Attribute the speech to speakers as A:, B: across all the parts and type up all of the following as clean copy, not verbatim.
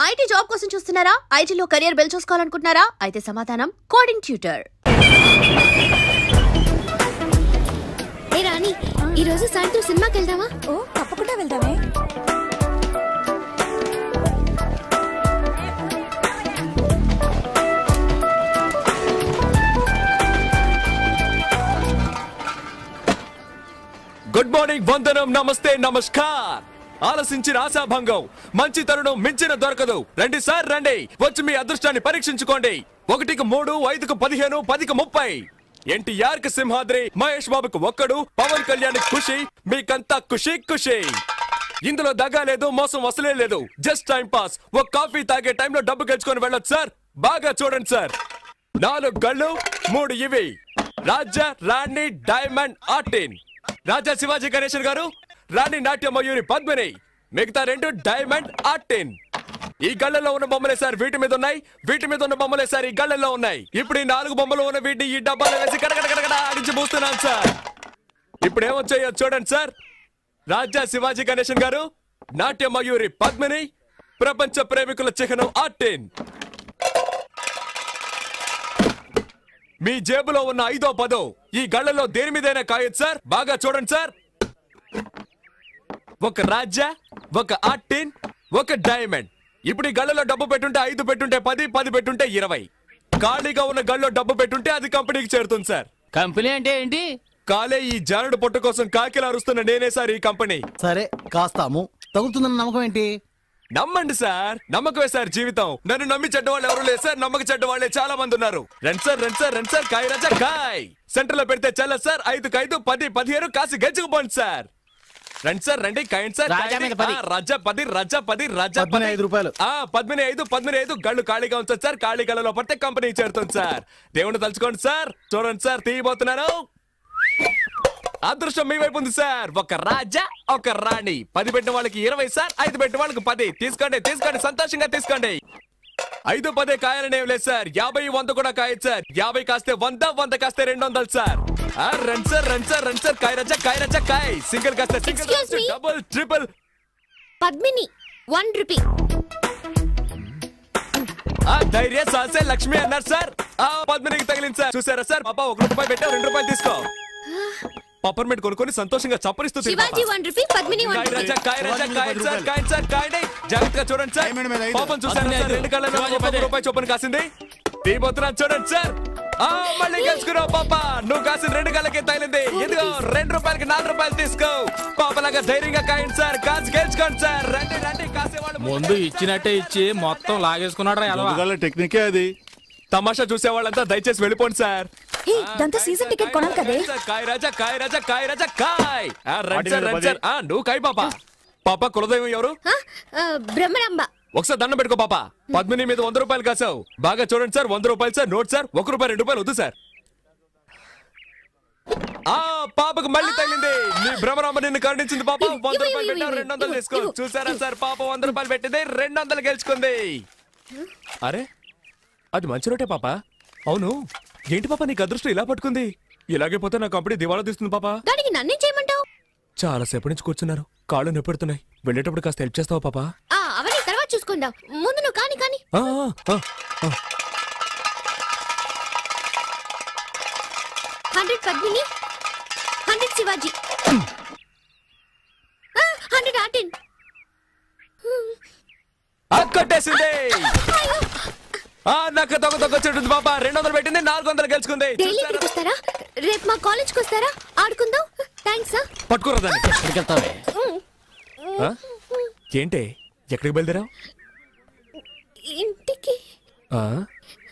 A: IT job కోసం చూస్తున్నారా? ఐటీలో కెరియర్ బిల్డ్ చేసుకోవాలనుకుంటున్నారా? అయితే సమాధానం కోడింగ్ ట్యూటర్.
B: ఏ రాణి, ఈ రోజు సాయంత్రం సినిమాకి వెళ్దామా?
C: ఓ తప్పకుండా వెళ్దామే.
D: గుడ్ మార్నింగ్, వందనం, నమస్తే, నమస్కార్. ఆలసించిన ఆశాభంగం, మంచి తరుణం మించిన దొరకదు. రండి సార్ రండి, వచ్చి మీ అదృష్టాన్ని పరీక్షించుకోండి. 1కి 3, 5కి 15, 10కి 30. ఎన్టీఆర్ కి సింహాద్రి, మహేష్ బాబుకు ఒక్కడు, పవన్ కళ్యాణ్ ఖుషి, మీకంతా ఖుషి ఖుషి. ఇందులో దగా లేదు, మోసం అసలే లేదు. Just time pass. ఒక కాఫీ తాగే టైంలో డబ్బు గెలుచుకొని వెళ్ళొచ్చు సార్. బాగా చూడండి సార్. 4 గళ్ళు, 3 ఇవి. రాజా, రాణి, డైమండ్, ఆర్టిన్. రాజా శివాజీ గణేశన్ గారు, రాణి నాట్య మయూరి పద్మిని, మిగతా 2 డైమండ్, ఆర్టిన్. ఈ గళ్ళల్లో ఉన్న బొమ్మలే సార్ వీటి మీద ఉన్నాయి, వీటి మీద ఉన్న బొమ్మలే సార్ ఈ గళ్ళల్లో ఉన్నాయి. ఇప్పుడు ఈ 4 బొమ్మలు ఉన్న వీటిని ఈ డబ్బాలో వేసి కడకడ ఆడించి పూస్తున్నాను సార్. ఇప్పుడు ఏమొచ్చాయో చూడండి సార్. రాజా శివాజీ గణేశన్ గారు, నాట్య మయూరి పద్మిని, ప్రపంచ ప్రేమికుల చిహ్నం ఆర్టిన్. మీ జేబులో ఉన్న 5వ 10 ఈ గళ్ళలో దేని మీదైనా కాయొచ్చు సార్. బాగా చూడండి సార్. ఒక రాజా, ఒక ఆర్టిన్, ఒక డైమండ్. ఇప్పుడు ఈ గళ్ళలో డబ్బు పెట్టుంటే 5 పెట్టుంటే 10, 10 పెట్టుంటే 20. ఖాళీగా ఉన్న గళ్ళలో డబ్బు పెట్టుంటే అది కంపెనీకి చేరుతుంది సార్.
E: కంపెనీ అంటే ఏంటి?
D: కాలే ఈ జానుడు పొట్టు కోసం కాకిలా అరుస్తున్న నేనే సార్ ఈ కంపెనీ.
F: సరే కాస్తాము, తగులుతుందన్న నమ్మకం ఏంటి?
D: నమ్మండి సార్, నమ్మకమే సార్ జీవితం. నన్ను నమ్మి చెడ్డవాళ్ళు ఎవరు లేదు సార్, నమ్మక చెడ్డవాళ్లే చాలా మంది ఉన్నారు. రండి సార్ రండి సార్ రండి సార్, కాయ రాజా కాయ్. సెంటర్ లో పెడితే చల్ల సార్. 5కి 5, 10, 15 కాసి గెలుచుకుపోండి సార్. రండి సార్ రండి, కాయండి సార్.
E: రాజా మీద 10.
D: రాజా 10, రాజా 10, రాజా
F: 5 రూపాయలు.
D: 15, 15 గళ్ళు ఖాళీగా ఉంచండి సార్. ఖాళీ గళ్ళలో పడితే కంపెనీ చేరుతుంది సార్. దేవుని తలుచుకోండి సార్. చూడండి సార్, తీయబోతున్నాను. అదృష్టం మీ వైపు ఉంది సార్. ఒక రాజా, ఒక రాణి. 10 పెట్టిన వాళ్ళకి 20 సార్, 5 పెట్టిన వాళ్ళకి 10. తీసుకోండి తీసుకోండి, సంతోషంగా తీసుకోండి. 5, 10 కాయాలని ఏం లేదు సార్. 50, 100 కూడా కాయచ్చు సార్. 50 కాస్తే 100, 100 కాస్తే 200 సార్. రండి సార్ రండి సార్ రండి సార్, కాయ రాజా కాయ్. సింగిల్ కాస్తే single, double, triple.
B: Padmini 1 rupee.
D: ధైర్య సాసే లక్ష్మి అన్నారు సార్. పద్మినికి తగిలింది సార్. చూసారా సార్, పాప 1 రూపాయి పెట్టా, 2 రూపాయలు తీసుకో. పప్పర్మెంట్ కొనుక్కొని సంతోషంగా చప్పరిస్తూ
B: శివాజీ 1 రూపీ, పద్మిని 1 రూపీ.
D: జాగ్రత్తగా చూడండి సార్. పాపం చూసారా సార్, 2 కళ్ళ 1 రూపాయి చొప్పున కాసింది. తీబోతున్నా చూడండి సార్. మళ్ళీ గెలుచుకున్నావు పాప. నువ్వు కాసిన 2 కళ్ళకి తగిలింది. ఇదిగో 2 రూపాయలకి 4 రూపాయలు తీసుకో. పాపలాగా ధైర్యంగా కాయండి సార్. కాసి గెలుచుకోండి సార్. రండి రండి, కాసేవాళ్ళు
E: ముందు ఇచ్చినట్టే ఇచ్చి మొత్తం లాగేసుకున్నాడు.
F: టెక్నికే అది.
D: తమాషా చూసేవాళ్ళంతా దయచేసి వెళ్ళిపోండి సార్.
C: దాంతో సీజన్ టికెట్ కొనాలి కదే.
D: కాయ్ రాజా కాయ్ రాజా కాయ్ రాజా కాయ్. రండి సార్ రండి సార్. నువ్వు కాయ్ పాప. పాప కులదైవం ఎవరు?
B: బ్రహ్మరాంబ.
D: ఒకసారి దండం పెట్టుకో పాప. పద్మిని మీద 100 రూపాయలు కాసావు. బాగా చూడండి సార్. 100 రూపాయలు సార్. Note sir. 1 రూపాయి 2 రూపాయలు వద్దు సార్. పాపకు మళ్ళీ తగిలింది. నీ భ్రమరాంబ నిన్ను కరుణించింది పాప. 100 రూపాయలు పెట్టావు, 200 తీసుకో. చూసారా సార్, పాప 100 రూపాయలు పెట్టింది, 200 గెలుచుకుంది. అరే అది మంచి రోటే పాప. అవును ఏంటి పాప నీకు అదృష్టం ఇలా పట్టుకుంది? ఇలాగే పోతే నా కంపెనీ దివాళా తీస్తుంది పాప.
B: దానికి నన్నేం చేయమంటావు?
D: చాలా సేపటి నుంచి కూర్చున్నారు, కాళ్ళు నొప్పెడుతున్నాయి. వెళ్ళేటప్పుడు కాస్త హెల్ప్ చేస్తావా పాప?
B: అవన్నీ తర్వాత చూసుకుందాం. ముందు నువ్వు కాని. 100 పద్మిని, 100 శివాజీ, 100 ఆర్టిన్.
D: కొట్టేసింది. నాకు తొక్కొచ్చేటుంది పాప. 200 పెట్టింది, 400 గెలుచుకుంది.
B: డైలీ ఇక్కడికి వస్తారా? రేపు మా కాలేజ్కి వస్తారా? ఆడుకుందాం. థ్యాంక్స్.
D: పట్టుకోరా దాన్ని. ఏంటే ఎక్కడికి బయలుదేరావు?
B: ఇంటికి.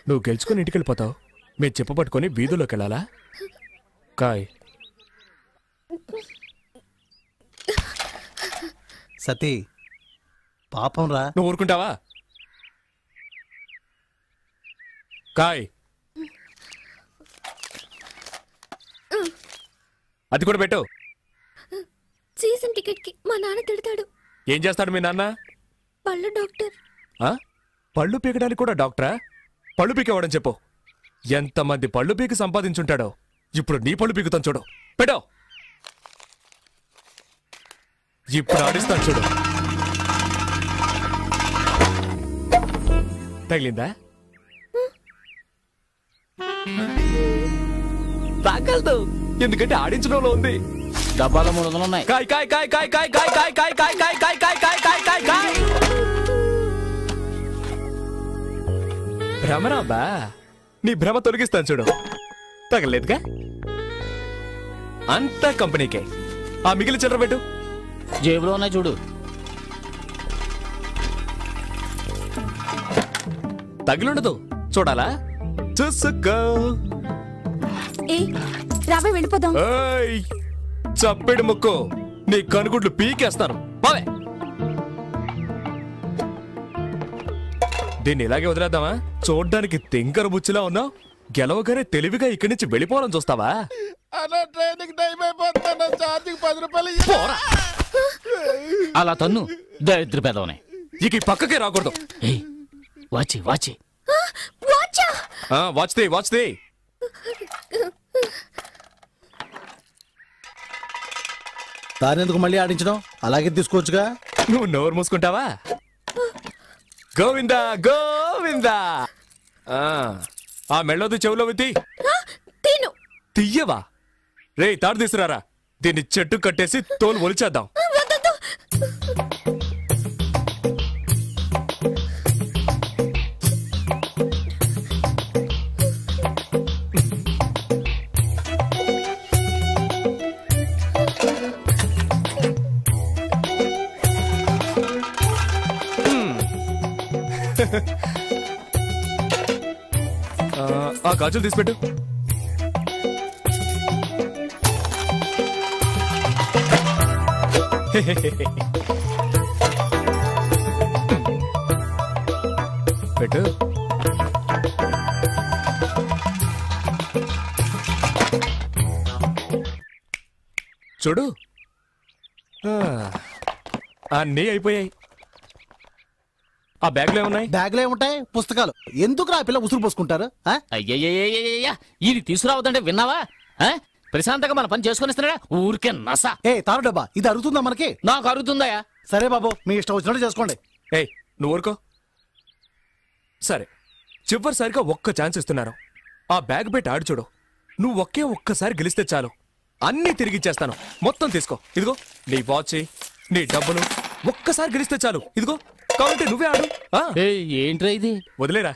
D: నువ్వు గెలుచుకుని ఇంటికి వెళ్ళిపోతావు. మీరు చెప్పు పట్టుకొని వీధుల్లోకి వెళ్ళాలా? కాయ్.
F: సతీ పాపం రా.
D: నువ్వు ఊరుకుంటావా? కాయ్. అది కూడా పెట్టు.
B: సీజన్ టికెట్ కి మా నాన్న తిడతాడు.
D: ఏం చేస్తాడు మీ నాన్న?
B: పళ్ళు డాక్టర్.
D: పళ్ళు పీకడానికి కూడా డాక్టరా? పళ్ళు పీకేవాడని చెప్పు. ఎంతమంది పళ్ళు పీకి సంపాదించుంటాడో. ఇప్పుడు నీ పళ్ళు పీకుతాను చూడు. పెట్టో. ఇప్పుడు ఆడిస్తాను చూడు. తగిలిందా? తాగలదు, ఎందుకంటే ఆడించడంలో ఉంది.
E: డబ్బాలో 300 ఉన్నాయి.
D: కాయ్ కాయ్ కాయ్ కాయ్ కాయ్ కాయ్ కాయ్ కాయ్ కాయ్ కాయ్ కాయ్ కాయ్ కాయ్ కాయ్ కాయ్ కాయ్. భ్రమరాబా, నీ భ్రమ తొలగిస్తాను చూడు. తగలేదుగా? అంతా కంపెనీకే. ఆ మిగిలిన చిల్లర పెట్టు.
E: జేబులో ఉన్నాయి చూడు.
D: తగిలుండదు, చూడాలా? చూసుకో.
C: రావే వెళ్ళిపోదాం.
D: చప్పెడు ముక్కు, నీ కనుగుడ్లు పీకేస్తాను. బావే, దీన్ని ఇలాగే వదిలేద్దామా? చూడ్డానికి తింకర బుచ్చిలా ఉన్నావు, గెలవగానే తెలివిగా ఇక్కడి నుంచి వెళ్ళిపోవాలని చూస్తావా?
E: అలా తన్ను, దరిద్ర పెదవనే.
D: ఇక ఈ పక్కకే రాకూడదు.
E: వాచి వాచి
D: వాచ్ది వాచ్ది.
F: దానెందుకు మళ్ళీ ఆడించడం? అలాగే తీసుకోవచ్చుగా.
D: నువ్వు నోరు మూసుకుంటావా? గోవిందా గోవిందా. ఆ మెళ్ళోది చెవులో విత్తి తీయవా? రే తాడు తీసుకురారా, దీన్ని చెట్టు కట్టేసి తోలు ఒలిచేద్దాం. ఆ గాజులు తీసిపెట్టు. పెట్టు. చూడు, అన్నీ అయిపోయాయి. ఆ బ్యాగ్ లో ఏమున్నాయి?
F: బ్యాగ్ లో ఏముంటాయి? పుస్తకాలు. ఎందుకు రా పిల్ల ఉసురు పోసుకుంటారు?
E: అయ్యయ్యా, ఇది తీసుకురావద్దంటే విన్నావా? ప్రశాంతంగా మన పని చేసుకుని ఇస్తున్నాడా? ఊరికే నస.
F: తారు డబ్బా, ఇది అరుగుతుందా మనకి?
E: నాకు అరుగుతుందా?
F: సరే బాబు, మీ ఇష్టం వచ్చినట్టు చేసుకోండి.
D: నువ్వు ఊరుకో. సరే, చివరిసారిగా ఒక్క ఛాన్స్ ఇస్తున్నాను. ఆ బ్యాగ్ పెట్టి ఆడి చూడు. నువ్వు ఒక్కసారి గెలిస్తే చాలు, అన్నీ తిరిగిచ్చేస్తాను. మొత్తం తీసుకో. ఇదిగో నీ వాచ్, నీ డబ్బులు. ఒక్కసారి గెలిస్తే చాలు. ఇదిగో, కాబట్టి నువ్వే ఆడు.
E: ఏంట్రా ఇది?
D: వదిలేరా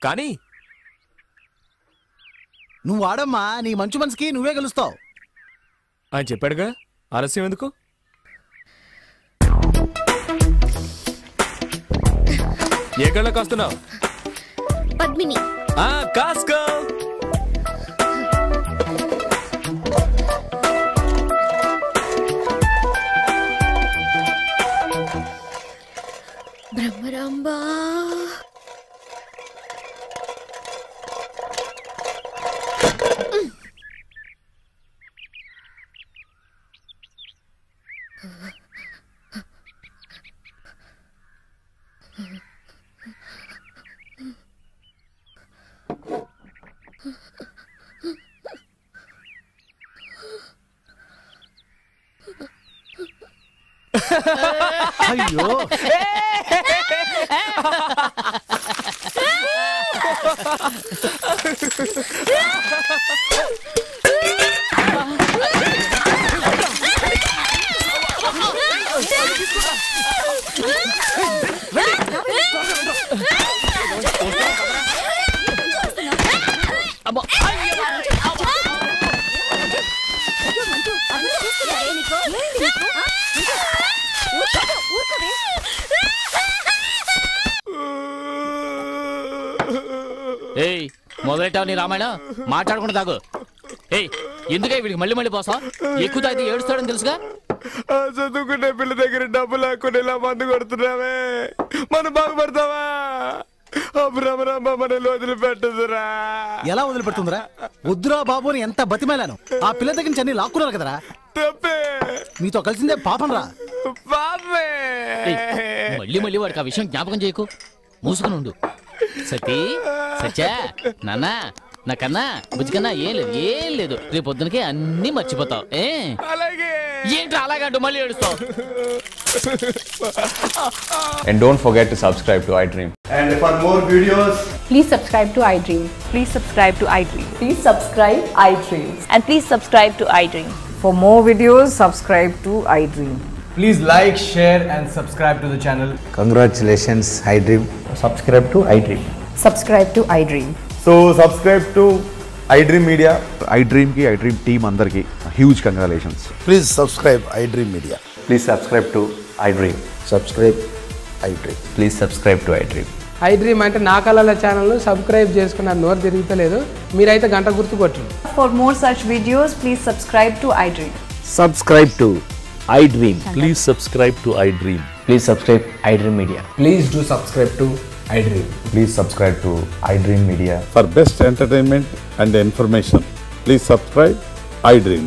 D: కానీ.
F: నువ్వు ఆడమ్మా, నీ మంచి మనసుకి నువ్వే గెలుస్తావు.
D: ఆయన చెప్పాడుగా, ఆలస్యం ఎందుకు? ఏ గళ్ళ కాస్తున్నావు?
B: పద్మిని.
D: కాస్కో.
B: బ్రహ్మరాంబా.
F: అయ్యో,
E: మొదలెట్టావు నీ రామాయణం. మాట్లాడకుండా తాగు. ఎందుకే వీడికి మళ్ళీ మళ్ళీ పోసా? ఎక్కువ తాగితే ఏడుస్తాడని తెలుసుగా.
D: చదువుకునే పిల్ల దగ్గర డబ్బు లేకుండా ఇలా మందు కొడుతున్నావే, మనం బాగుపడతావా? వదిలిపెట్టదురా.
F: ఎలా వదిలిపెడుతుందిరా? వద్దురా బాబు అని ఎంత బతిమేలాను. ఆ పిల్ల దగ్గర నుంచి అన్ని లాక్కున్నారు కదరా.
D: తప్పే,
F: మీతో కలిసిందే పాపం రా.
E: మళ్ళీ మళ్ళీ వాడికి ఆ విషయం జ్ఞాపకం చేయకు. మూసుకుని ఉండు. సతీ, సత్యా, నాన్న, నాకన్నా బుజ్జికన్నా ఏం లేదు. రేపు పొద్దునకే అన్ని మర్చిపోతావు. ఏంట్రా అలాగంటూ మళ్ళీ ఏడుస్తావు?
G: And don't forget to subscribe to iDream.
H: And for more videos,
I: Please subscribe to iDream.
C: Please subscribe to iDream.
I: Please subscribe iDream.
C: And please subscribe to iDream.
I: For more videos, subscribe to iDream.
H: please like, share and subscribe to the channel.
J: Congratulations, iDream. Subscribe to iDream.
I: Subscribe to iDream.
H: So subscribe to iDream Media.
K: iDream ki iDream team andarki huge congratulations.
J: Please subscribe iDream Media.
G: Please subscribe to iDream.
J: Subscribe iDream.
G: Please subscribe to iDream.
I: iDream అంటే నా కళల channel subscribe చేసుకున్న నోరు తిరుగుతలేదు మీరైతే గంట గుర్తు కొట్టండి. For more such videos, please subscribe to iDream.
J: Subscribe to iDream.
K: Please subscribe to iDream.
G: Please subscribe iDream Media.
H: Please do subscribe to iDream.
G: Please subscribe to iDream Media.
K: For best entertainment and information, please subscribe iDream.